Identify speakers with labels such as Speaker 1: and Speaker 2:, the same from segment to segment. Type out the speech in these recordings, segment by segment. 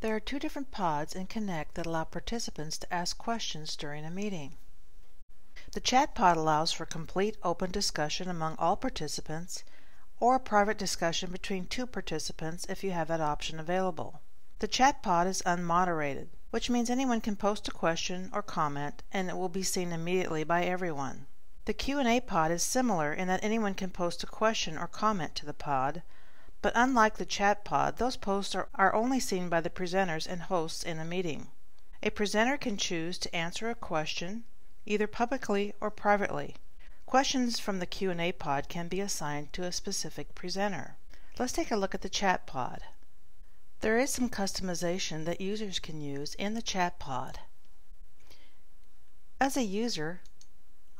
Speaker 1: There are two different pods in Connect that allow participants to ask questions during a meeting. The chat pod allows for complete open discussion among all participants, or a private discussion between two participants if you have that option available. The chat pod is unmoderated, which means anyone can post a question or comment and it will be seen immediately by everyone. The Q&A pod is similar in that anyone can post a question or comment to the pod, but unlike the chat pod, those posts are only seen by the presenters and hosts in a meeting. A presenter can choose to answer a question either publicly or privately. Questions from the Q&A pod can be assigned to a specific presenter. Let's take a look at the chat pod. There is some customization that users can use in the chat pod. As a user,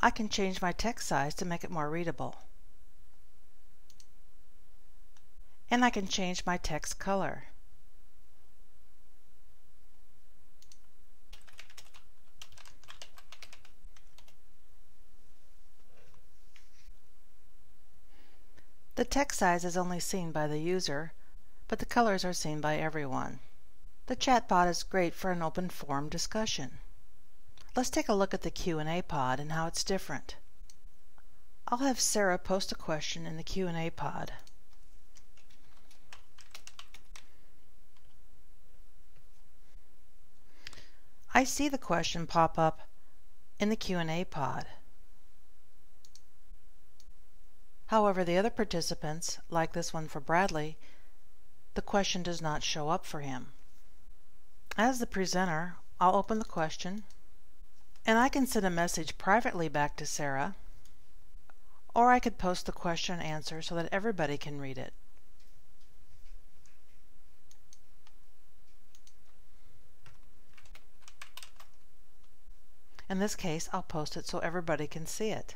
Speaker 1: I can change my text size to make it more readable. And I can change my text color. The text size is only seen by the user, but the colors are seen by everyone. The chat pod is great for an open forum discussion. Let's take a look at the Q&A pod and how it's different. I'll have Sarah post a question in the Q&A pod. I see the question pop up in the Q&A pod. However, the other participants, like this one for Bradley, the question does not show up for him. As the presenter, I'll open the question, and I can send a message privately back to Sarah, or I could post the question and answer so that everybody can read it. In this case, I'll post it so everybody can see it.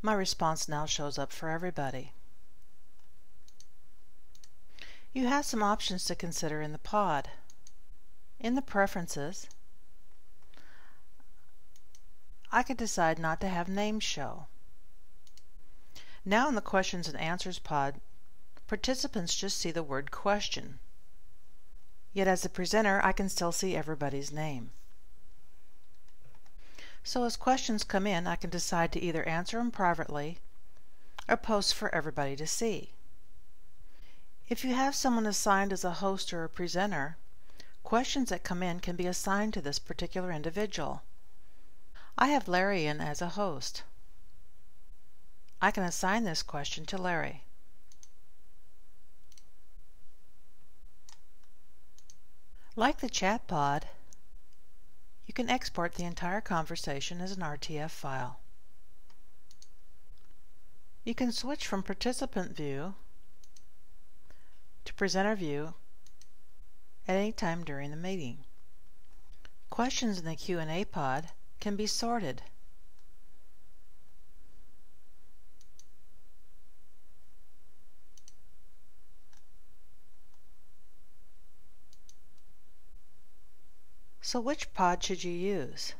Speaker 1: My response now shows up for everybody. You have some options to consider in the pod. In the preferences, I could decide not to have names show. Now in the questions and answers pod, participants just see the word question. Yet as the presenter, I can still see everybody's name. So as questions come in, I can decide to either answer them privately or post for everybody to see. If you have someone assigned as a host or a presenter, questions that come in can be assigned to this particular individual. I have Larry in as a host. I can assign this question to Larry. Like the chat pod, you can export the entire conversation as an RTF file. You can switch from participant view to presenter view at any time during the meeting. Questions in the Q&A pod can be sorted. So which pod should you use?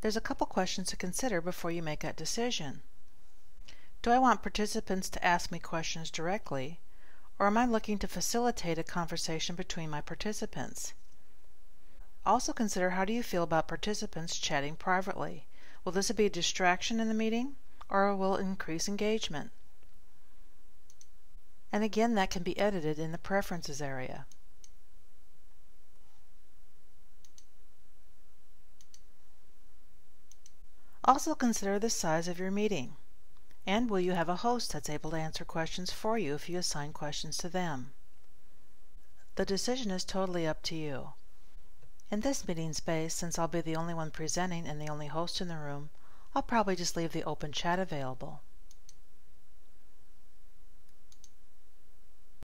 Speaker 1: There's a couple questions to consider before you make that decision. Do I want participants to ask me questions directly, or am I looking to facilitate a conversation between my participants? Also consider, how do you feel about participants chatting privately? Will this be a distraction in the meeting, or will it increase engagement? And again, that can be edited in the preferences area. Also consider the size of your meeting, and will you have a host that's able to answer questions for you if you assign questions to them? The decision is totally up to you. In this meeting space, since I'll be the only one presenting and the only host in the room, I'll probably just leave the open chat available.